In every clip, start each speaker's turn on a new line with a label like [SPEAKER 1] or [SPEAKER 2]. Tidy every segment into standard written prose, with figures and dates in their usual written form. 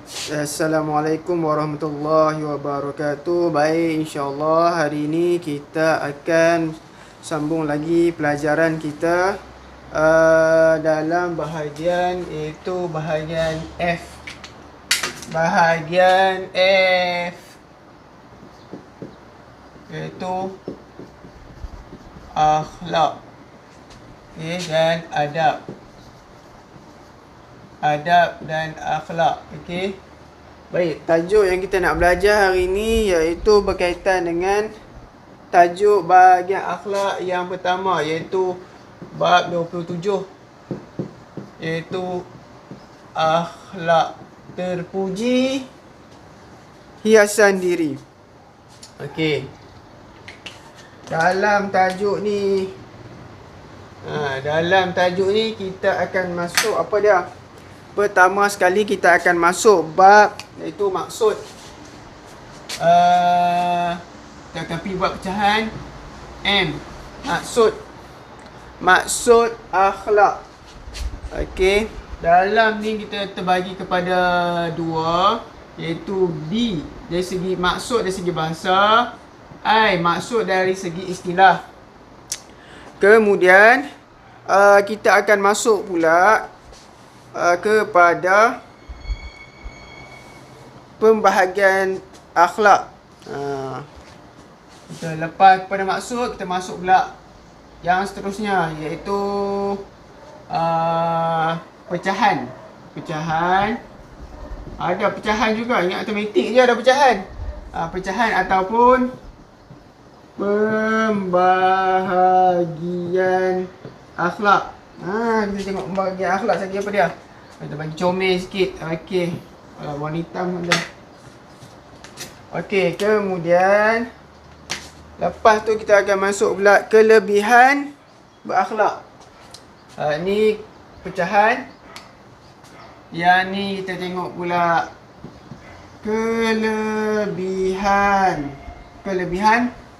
[SPEAKER 1] Assalamualaikum warahmatullahi wabarakatuh. Baik, insyaAllah hari ini kita akan sambung lagi pelajaran kita dalam bahagian iaitu bahagian F. Bahagian F iaitu akhlak, okay, dan adab. Adab dan akhlak. Okey. Baik, tajuk yang kita nak belajar hari ini iaitu berkaitan dengan tajuk bahagian akhlak yang pertama, iaitu bab 27, iaitu akhlak terpuji hiasan diri. Okey. Dalam tajuk ni kita akan masuk apa dia? Pertama sekali kita akan masuk bab iaitu maksud. Kita akan pergi buat pecahan M. Maksud akhlak. Okey. Dalam ni kita terbagi kepada dua, iaitu B dari segi maksud dari segi bahasa, I maksud dari segi istilah. Kemudian kita akan masuk pula kepada pembahagian akhlak. Kita lepas pada maksud, kita masuk pula yang seterusnya, iaitu pecahan. Ada pecahan juga, ingat matematik je ada pecahan. Pecahan ataupun pembahagian akhlak. Kita tengok pembahagian akhlak segi apa dia. Kita bagi comel sikit. Okey. Warna hitam dah. Okey, kemudian lepas tu kita akan masuk pula kelebihan berakhlak. Ni pecahan. Yang ni kita tengok pula kelebihan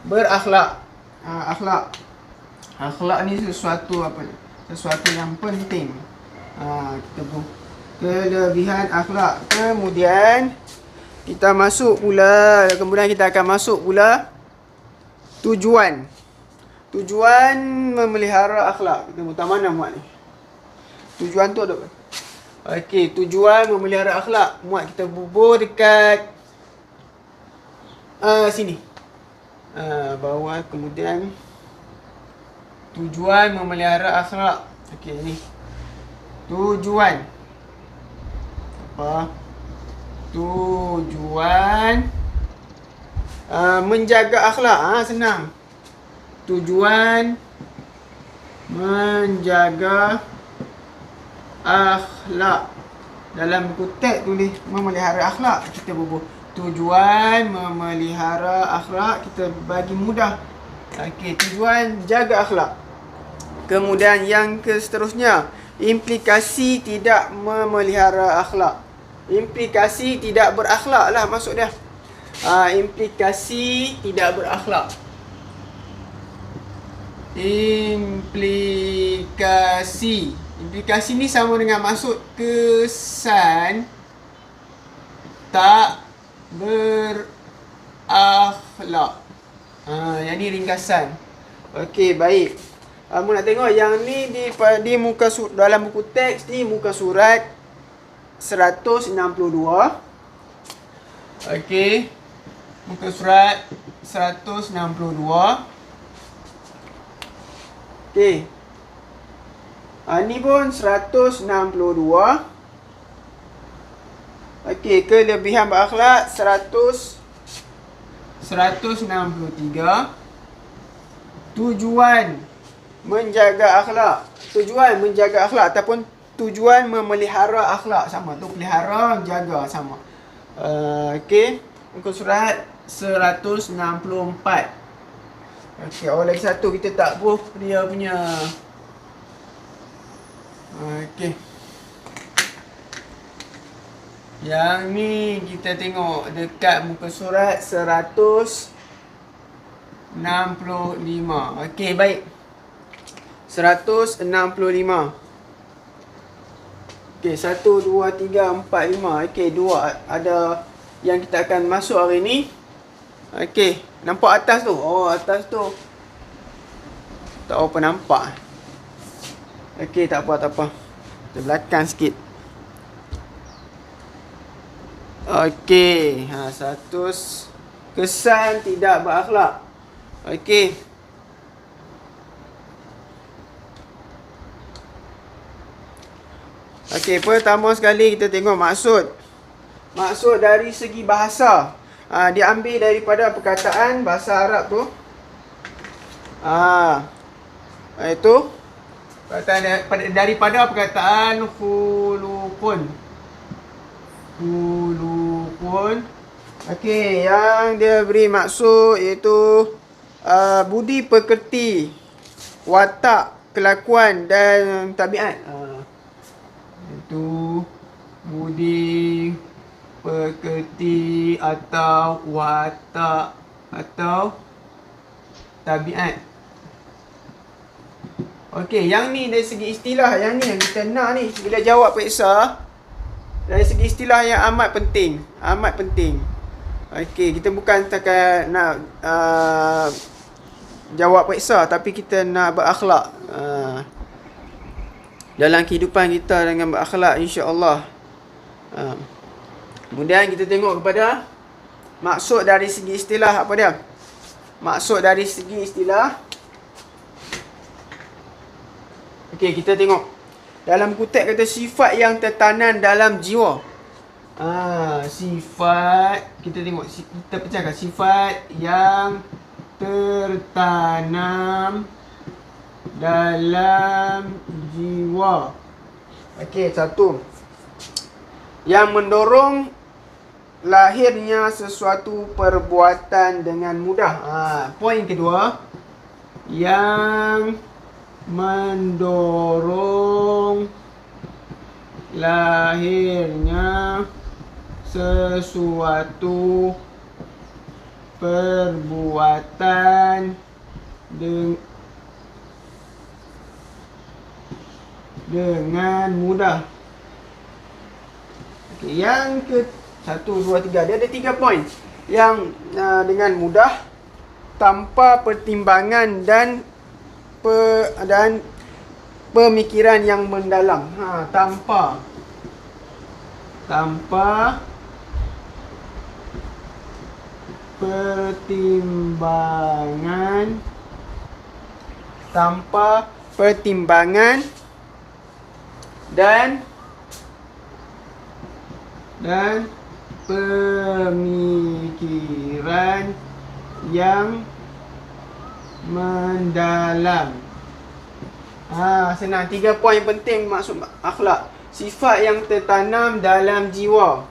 [SPEAKER 1] berakhlak. Akhlak ni sesuatu apa? Sesuatu yang penting. Kita kelebihan akhlak. Kemudian kita akan masuk pula tujuan. Tujuan memelihara akhlak. Kita mutar mana muat ni? Tujuan tu ada apa? Okey, tujuan memelihara akhlak. Muat kita bubuh dekat sini. Bawah, kemudian tujuan memelihara akhlak. Okey, ni. Tujuan. Apa? Tujuan menjaga akhlak. Senang. Tujuan menjaga akhlak. Dalam buku teks tulis memelihara akhlak. Kita bubuh tujuan memelihara akhlak. Kita bagi mudah. Okey, tujuan jaga akhlak. Kemudian yang seterusnya, implikasi tidak memelihara akhlak. Implikasi tidak berakhlak lah maksud dia. Implikasi tidak berakhlak. Implikasi ni sama dengan maksud kesan tak berakhlak. Yang ni ringkasan. Okey, baik. Kamu nak tengok yang ni di muka dalam buku teks ni, muka surat 162. Okey. Muka surat 162. Okey. Ni pun 162. Okey, kelebihan berakhlak 163. Tujuan menjaga akhlak. Tujuan menjaga akhlak ataupun tujuan memelihara akhlak sama. Tu pelihara, jaga sama. Okey. Muka surat 164. Okey, lagi satu kita tak buh dia punya. Okey. Yang ni kita tengok dekat muka surat 165. Okey, baik. 165. Okey, 1, 2, 3, 4, 5. Okey, 2 ada yang kita akan masuk hari ni. Okey, nampak atas tu? Oh, atas tu tak apa nampak. Okey, tak apa, tak apa. Kita belakang sikit. Okey, satu kesan tidak berakhlak. Okey. Okey, pertama sekali kita tengok maksud. Maksud dari segi bahasa. Dia ambil daripada perkataan bahasa Arab tu. Itu daripada perkataan khuluqun. Khuluqun. Okey, yang dia beri maksud iaitu budi pekerti, watak, kelakuan dan tabiat. Itu budi pekerti atau watak atau tabiat. Okey, yang ni dari segi istilah, yang ni yang kita nak ni bila jawab periksa, dari segi istilah yang amat penting, amat penting. Okey, kita bukan setakat nak jawab periksa, tapi kita nak berakhlak dalam kehidupan kita dengan berakhlak, insya-Allah. Kemudian kita tengok kepada maksud dari segi istilah. Apa dia? Maksud dari segi istilah. Okey, kita tengok. Dalam kutip kata sifat yang tertanam dalam jiwa. Sifat, kita tengok, kita pecahkan sifat yang tertanam dalam jiwa. Okey, satu. Yang mendorong lahirnya sesuatu perbuatan dengan mudah. Poin kedua, yang mendorong lahirnya sesuatu perbuatan dengan mudah. Okay, yang ke 1, 2, 3. Dia ada 3 poin. Yang dengan mudah, tanpa pertimbangan dan pemikiran yang mendalam. Tanpa pertimbangan dan pemikiran yang mendalam. Senang. 3 poin penting maksud akhlak. Sifat yang tertanam dalam jiwa.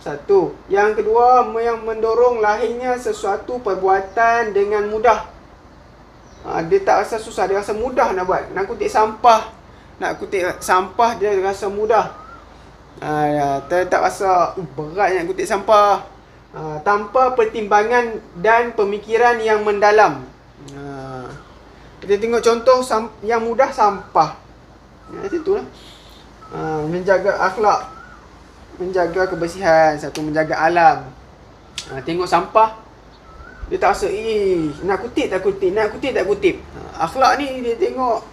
[SPEAKER 1] 1. Yang kedua, yang mendorong lahirnya sesuatu perbuatan dengan mudah. Dia tak rasa susah, dia rasa mudah nak buat. Nak kutip sampah dia rasa mudah. Dia tak rasa berat nak kutip sampah. Tanpa pertimbangan dan pemikiran yang mendalam. Kita tengok contoh yang mudah, sampah. Itulah. Menjaga akhlak, menjaga kebersihan, satu menjaga alam. Tengok sampah, dia tak rasa nak kutip tak kutip. Akhlak ni dia tengok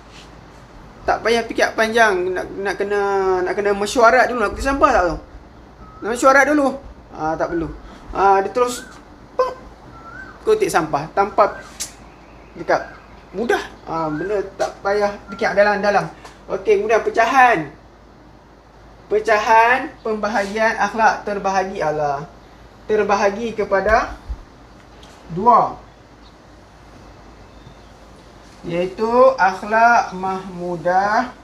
[SPEAKER 1] tak payah fikir panjang, nak kena mesyuarat dulu, nak kutip sampah tak tu. Nak mesyuarat dulu. Tak perlu. Dia terus kutip sampah tanpa dekat. Mudah. Benda tak payah fikir dalam-dalam. Okey, kemudian pecahan pembahagian akhlak terbahagi kepada 2, iaitu akhlak mahmudah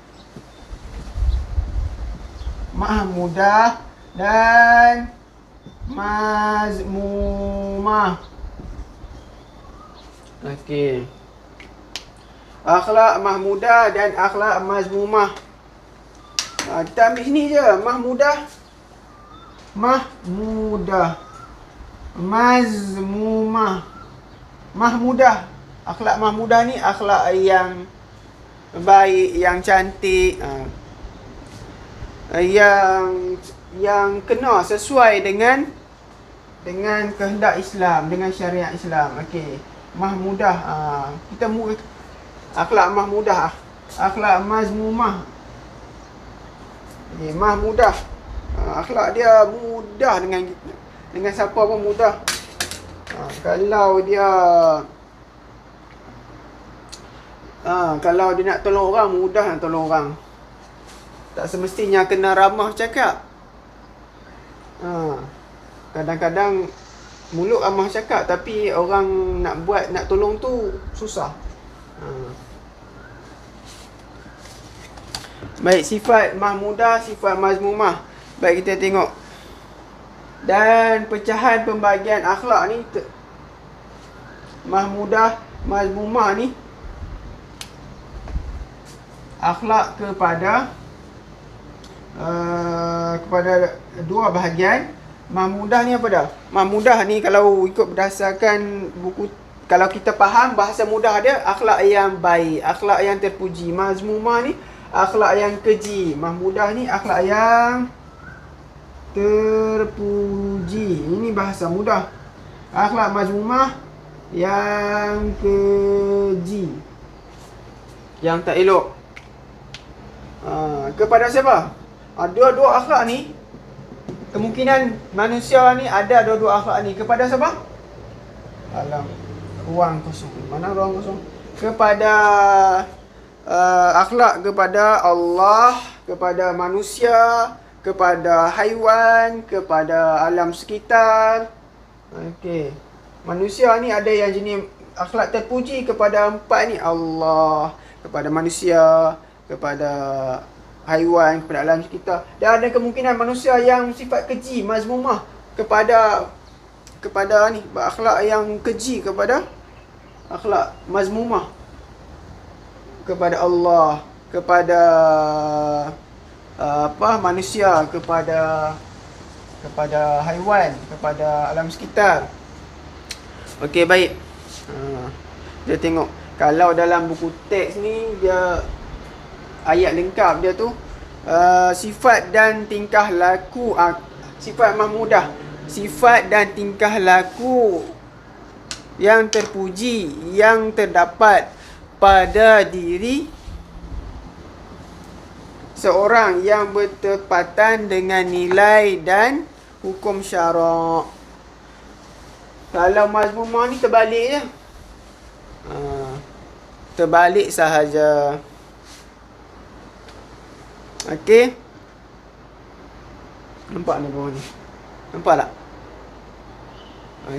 [SPEAKER 1] dan mazmumah. Okey. Akhlak mahmudah dan akhlak mazmumah. Kita ambil sini je. Mahmudah, mazmumah. Mahmudah. Akhlak mahmudah ni akhlak yang baik, yang cantik. yang kena sesuai dengan kehendak Islam, dengan syariat Islam. Okey. Mahmudah. Kita akhlak mahmudah. Akhlak mazmumah. Mahmudah. Akhlak dia mudah dengan siapa pun mudah. Kalau dia nak tolong orang, mudah nak tolong orang. Tak semestinya kena ramah cakap. Kadang-kadang mulut ramah cakap, tapi orang nak tolong tu susah. Baik, sifat mahmudah, sifat mazmumah. Baik, kita tengok. Dan pecahan pembagian akhlak ni, mahmudah, mazmumah ni, akhlak kepada dua bahagian. Mahmudah ni apa dah? Mahmudah ni kalau ikut berdasarkan buku, kalau kita faham bahasa mudah dia, akhlak yang baik, akhlak yang terpuji. Mazmumah ni akhlak yang keji. Mahmudah ni akhlak yang terpuji. Ini bahasa mudah. Akhlak mazmumah yang keji, yang tak elok. Kepada siapa? Dua-dua akhlak ni, kemungkinan manusia ni ada dua-dua akhlak ni. Kepada siapa? Ruang kosong. Mana ruang kosong? Kepada akhlak kepada Allah, kepada manusia, kepada haiwan, kepada alam sekitar. Okey. Manusia ni ada yang jenis akhlak terpuji kepada empat ni. Allah, kepada manusia, kepada haiwan, kepada alam sekitar. Dan ada kemungkinan manusia yang sifat keji, mazmumah, kepada akhlak yang keji, kepada akhlak mazmumah, kepada Allah, kepada manusia, kepada haiwan, kepada alam sekitar. Okey, baik. Kita tengok. Kalau dalam buku teks ni, dia ayat lengkap dia tu, sifat dan tingkah laku, sifat mahmudah, sifat dan tingkah laku yang terpuji, yang terdapat pada diri seorang yang bertepatan dengan nilai dan hukum syarak. Kalau mazmumah ni terbalik je. Terbalik sahaja. Okey. Nampak ni bawah ni? Nampak tak?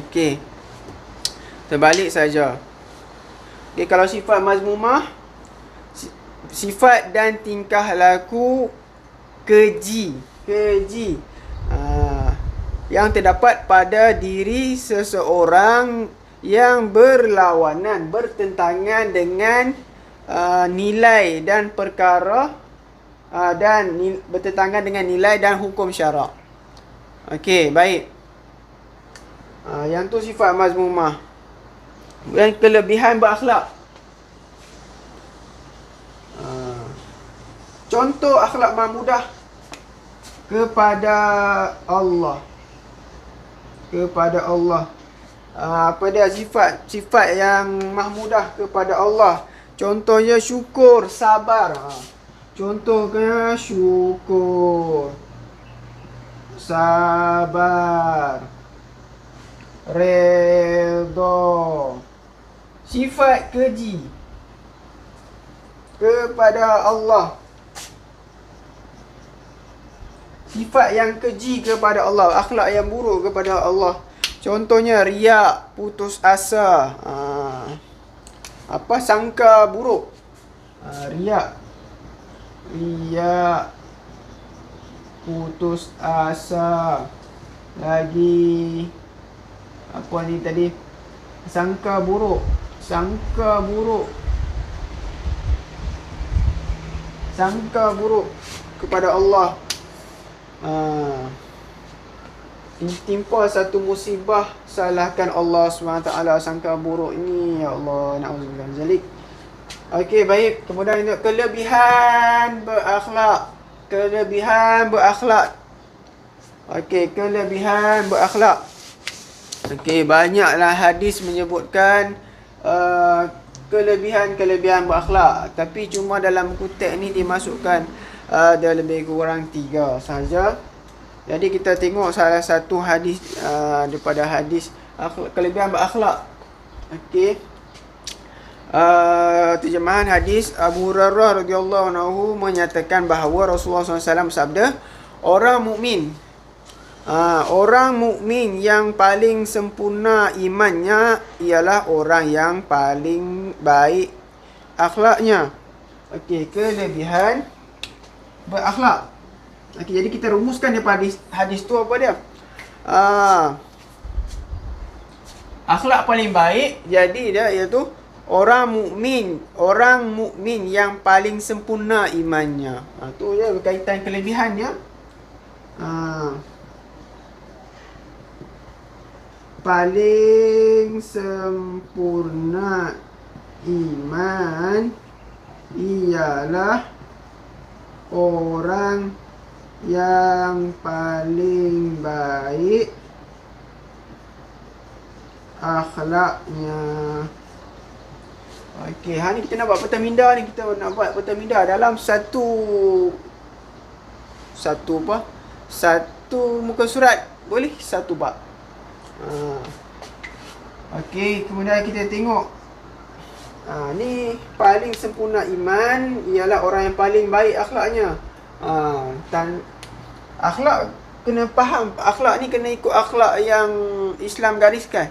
[SPEAKER 1] Okey. Terbalik saja. Okey, kalau sifat mazmumah, sifat dan tingkah laku keji. Yang terdapat pada diri seseorang yang berlawanan, bertentangan dengan nilai dan perkara, dan bertentangan dengan nilai dan hukum syarak. Okey, baik. Yang tu sifat mazmumah. Yang kelebihan berakhlak. Contoh akhlak mahmudah kepada Allah. Kepada Allah. Apa dia sifat yang mahmudah kepada Allah? Contohnya syukur, sabar. Contohnya syukur, sabar, redha. Sifat keji kepada Allah. Sifat yang keji kepada Allah, akhlak yang buruk kepada Allah. Contohnya riak, putus asa, sangka buruk. Riak, putus asa. Lagi apa ni tadi? Sangka buruk kepada Allah. Timpa satu musibah, salahkan Allah SWT, sangka buruk ini, ya Allah, na'udzubillah min zalik. Okey, baik. Kemudian kelebihan berakhlak kelebihan berakhlak. Okey, kelebihan berakhlak. Okey, banyaklah hadis menyebutkan kelebihan-kelebihan berakhlak. Tapi cuma dalam buku teks ni dimasukkan ada lebih kurang 3 sahaja. Jadi kita tengok salah satu hadis daripada hadis kelebihan berakhlak. Okey. Terjemahan hadis Abu Hurairah radhiyallahu anhu menyatakan bahawa Rasulullah SAW bersabda, orang mukmin yang paling sempurna imannya ialah orang yang paling baik akhlaknya. Okey, kelebihan berakhlak. Okey, jadi kita rumuskan daripada hadis tu apa dia? Akhlak paling baik, jadi dia iaitu orang mukmin yang paling sempurna imannya. Tu je berkaitan kelebihannya. Paling sempurna iman ialah orang yang paling baik akhlaknya. Okey, hari ni kita nak buat petaminda ni. Kita nak buat petaminda dalam satu muka surat. Boleh? Satu bab. Okey, kemudian kita tengok. Ni paling sempurna iman ialah orang yang paling baik akhlaknya. Akhlak kena faham. Akhlak ni kena ikut akhlak yang Islam gariskan.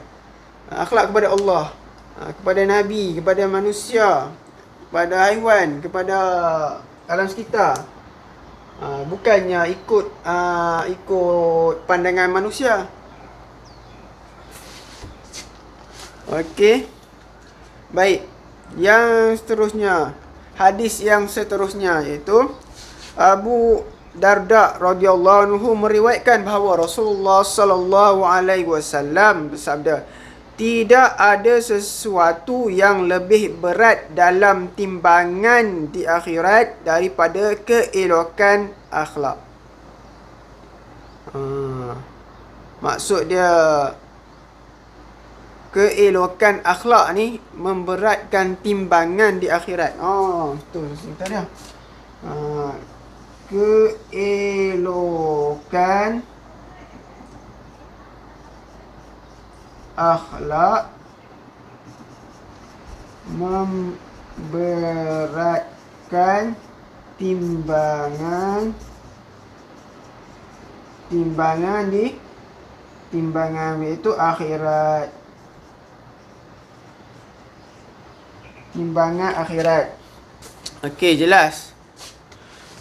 [SPEAKER 1] Akhlak kepada Allah, kepada Nabi, kepada manusia, kepada haiwan, kepada alam sekitar. Bukannya ikut pandangan manusia. Okey. Baik. Yang seterusnya, hadis yang seterusnya iaitu Abu Darda radhiyallahu anhu meriwayatkan bahawa Rasulullah sallallahu alaihi wasallam bersabda, tidak ada sesuatu yang lebih berat dalam timbangan di akhirat daripada keelokan akhlak. Maksud dia, keelokan akhlak ni memberatkan timbangan di akhirat. Betul sebentar dia. Keelokan akhlak memberatkan timbangan itu akhirat. Timbangan akhirat. Okey, jelas.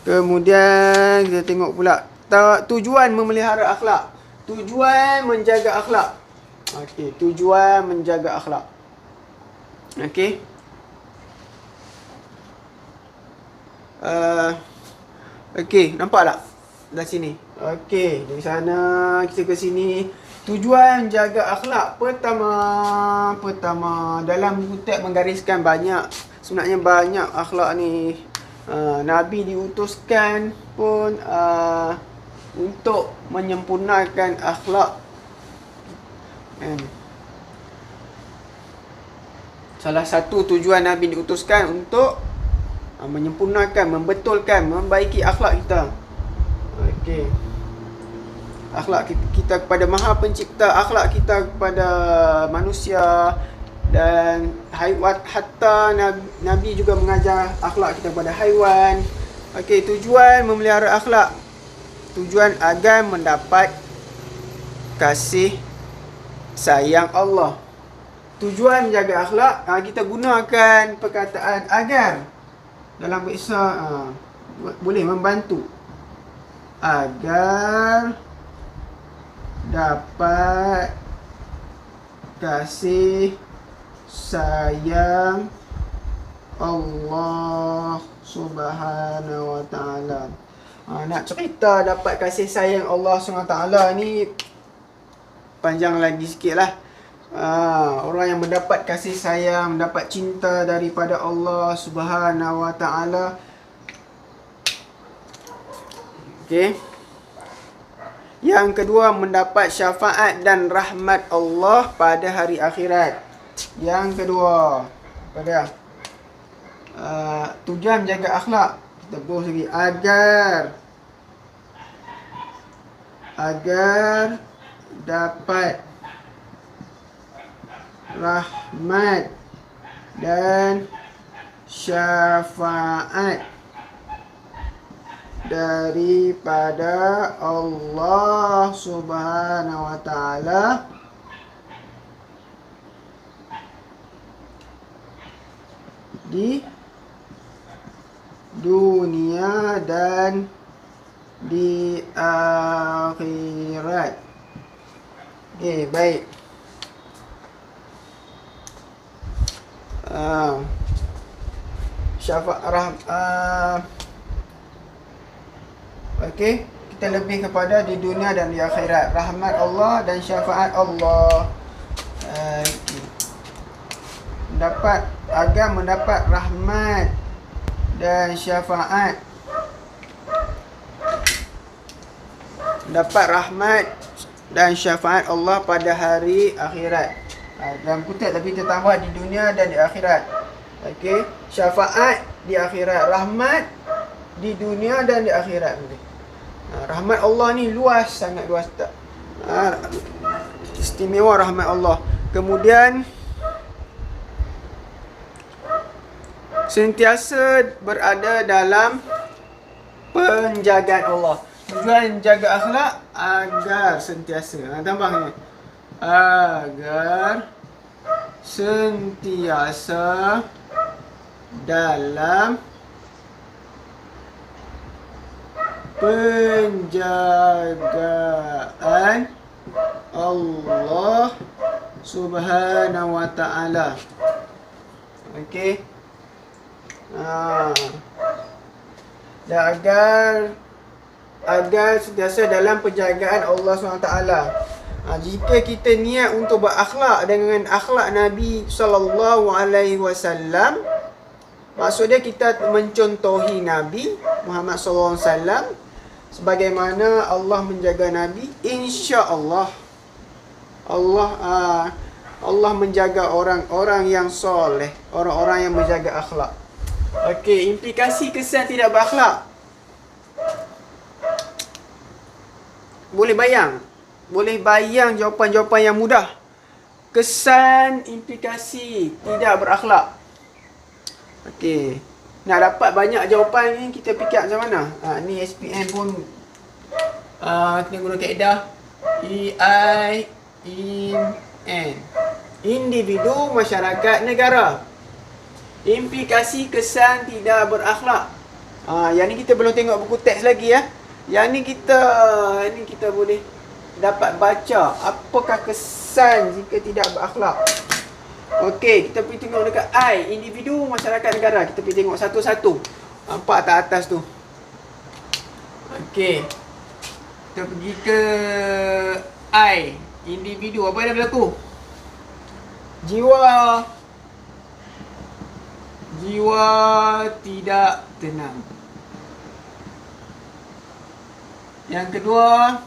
[SPEAKER 1] Kemudian kita tengok pula tujuan memelihara akhlak. Tujuan menjaga akhlak. Okey, tujuan menjaga akhlak. Okey. Okey, nampak tak? Dari sini. Okey, dari sana kita ke sini. Tujuan jaga akhlak pertama dalam buku teks menggariskan sebenarnya banyak akhlak ni. Nabi diutuskan pun untuk menyempurnakan akhlak. Salah satu tujuan Nabi diutuskan untuk menyempurnakan, membetulkan, membaiki akhlak kita. Okey. Akhlak kita kepada Maha Pencipta, akhlak kita kepada manusia dan haiwan, hatta Nabi juga mengajar akhlak kita kepada haiwan. Okey, tujuan memelihara akhlak, tujuan agar mendapat kasih sayang Allah. Tujuan menjaga akhlak, kita gunakan perkataan agar dalam bahasa boleh membantu agar dapat kasih sayang Allah Subhanahu wa ta'ala. Nak cerita dapat kasih sayang Allah Subhanahu wa ta'ala ni panjang lagi sikit lah. Orang yang mendapat kasih sayang, mendapat cinta daripada Allah Subhanahu wa ta'ala, Okey. Yang kedua, mendapat syafaat dan rahmat Allah pada hari akhirat. Yang kedua, pada tujuan menjaga akhlak. Kita terus lagi agar dapat rahmat dan syafaat daripada Allah Subhanahu wa taala di dunia dan di akhirat. Okey, baik. Okey, kita lebih kepada di dunia dan di akhirat. Rahmat Allah dan syafaat Allah. Mendapat rahmat dan syafaat. Dapat rahmat dan syafaat Allah pada hari akhirat. Dalam kutip tapi kita tambah di dunia dan di akhirat. Okey, syafaat di akhirat, rahmat di dunia dan di akhirat. Rahmat Allah ni luas, sangat luas tak? Istimewa rahmat Allah. Kemudian sentiasa berada dalam penjagaan Allah. Tujuan jaga akhlak agar sentiasa. Tambah ni. Agar sentiasa dalam penjagaan Allah Subhanahu wa taala. Okey. Dan agar sentiasa dalam penjagaan Allah SWT. Jika kita niat untuk berakhlak dengan akhlak Nabi SAW, maksudnya kita mencontohi Nabi Muhammad SAW sebagaimana Allah menjaga Nabi. InsyaAllah Allah menjaga orang-orang yang soleh, orang-orang yang menjaga akhlak. Okey, implikasi kesan tidak berakhlak. Boleh bayang jawapan-jawapan yang mudah. Kesan implikasi tidak berakhlak. Okey. Nak dapat banyak jawapan ni kita fikir macam mana? Ni SPM pun kena guna kaedah EIN. Individu, masyarakat, negara. Implikasi kesan tidak berakhlak. Yang ni kita belum tengok buku teks lagi ya. Yang ni kita boleh dapat baca apakah kesan jika tidak berakhlak. Okey, kita pergi tengok dekat I, individu, masyarakat, negara. Kita pergi tengok satu-satu. Nampak tak atas tu? Okey. Kita pergi ke I, individu. Apa yang berlaku? Jiwa tidak tenang. Yang kedua,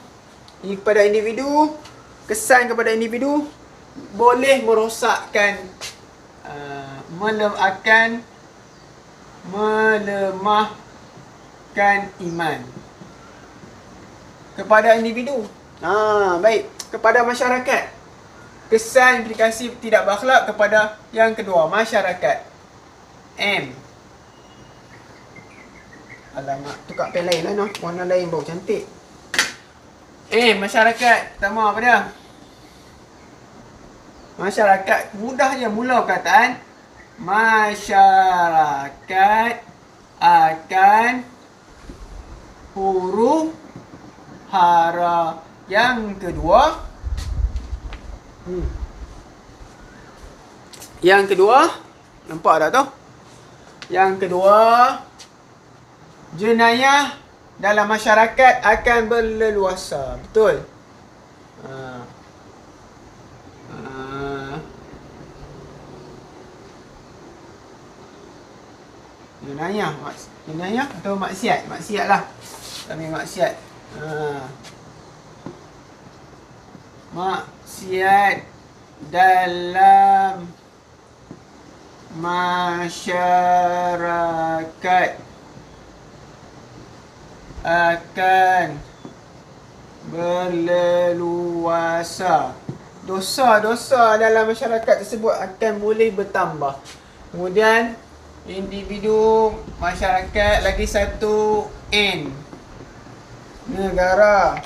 [SPEAKER 1] kepada individu, kesan kepada individu boleh merosakkan, melemahkan iman. Kepada individu, baik. Kepada masyarakat, kesan implikasi tidak berakhlak kepada yang kedua, masyarakat. M. Alamak, tukar pen lain lah, no? Warna lain baru cantik. Masyarakat. Pertama apa dia? Masyarakat. Mudah je mula perkataan. Masyarakat akan huru hara. Yang kedua. Yang kedua. Nampak tak tu? Yang kedua. Jenayah dalam masyarakat akan berleluasa. Betul? Jenayah atau maksiat? Maksiat lah. Tak ambil maksiat. Maksiat dalam masyarakat akan berleluasa. Dosa-dosa dalam masyarakat tersebut akan boleh bertambah. Kemudian individu, masyarakat, lagi satu N. Negara.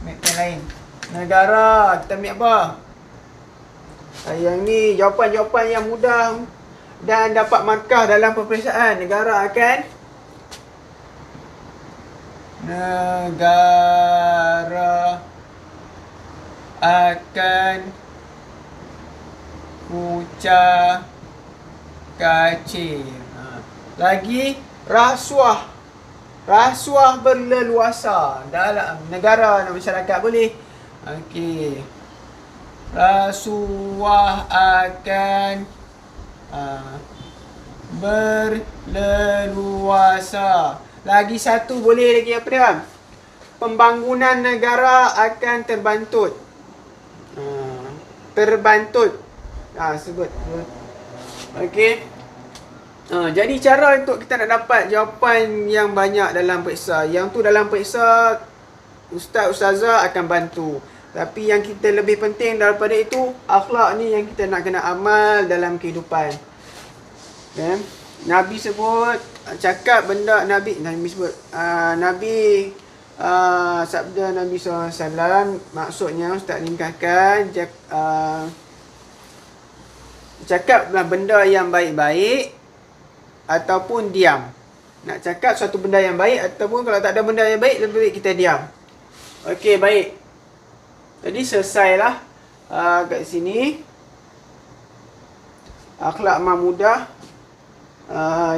[SPEAKER 1] Yang lain. Negara. Kita ambil apa? Yang ni jawapan-jawapan yang mudah dan dapat markah dalam peperiksaan. Negara akan kucak kacir. Lagi rasuah. Rasuah berleluasa dalam negara dan masyarakat boleh. Okey. Rasuah akan berleluasa. Lagi satu boleh lagi apa dia? Pembangunan negara akan terbantut. Terbantut. Sebut. Okey. Jadi cara untuk kita nak dapat jawapan yang banyak dalam periksa. Yang tu dalam periksa ustaz-ustazah akan bantu. Tapi yang kita lebih penting daripada itu, akhlak ni yang kita nak kena amal dalam kehidupan. Okay? Nabi sebut, cakap benda Nabi sebut, sabda Nabi SAW, maksudnya ustaz ringkaskan, cakaplah benda yang baik-baik ataupun diam. Nak cakap suatu benda yang baik ataupun kalau tak ada benda yang baik, lebih baik kita diam. Okey, baik. Jadi selesailah kat sini. Akhlak mahmudah.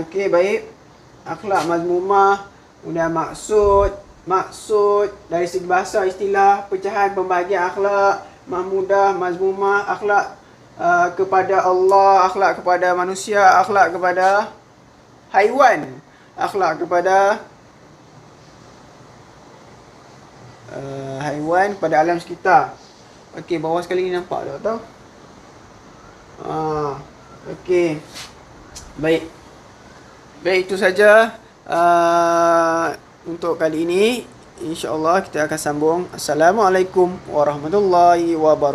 [SPEAKER 1] Okey, baik. Akhlak mazmumah. Kemudian maksud dari segi bahasa, istilah, pecahan, pembahagian akhlak mahmudah, mazmumah, akhlak kepada Allah, akhlak kepada manusia, akhlak kepada haiwan, akhlak kepada haiwan pada alam sekitar. Okey, bawah sekali ni nampak tak tahu? Okey. Baik. Baik, itu saja untuk kali ini. InsyaAllah kita akan sambung. Assalamualaikum warahmatullahi wabarakatuh.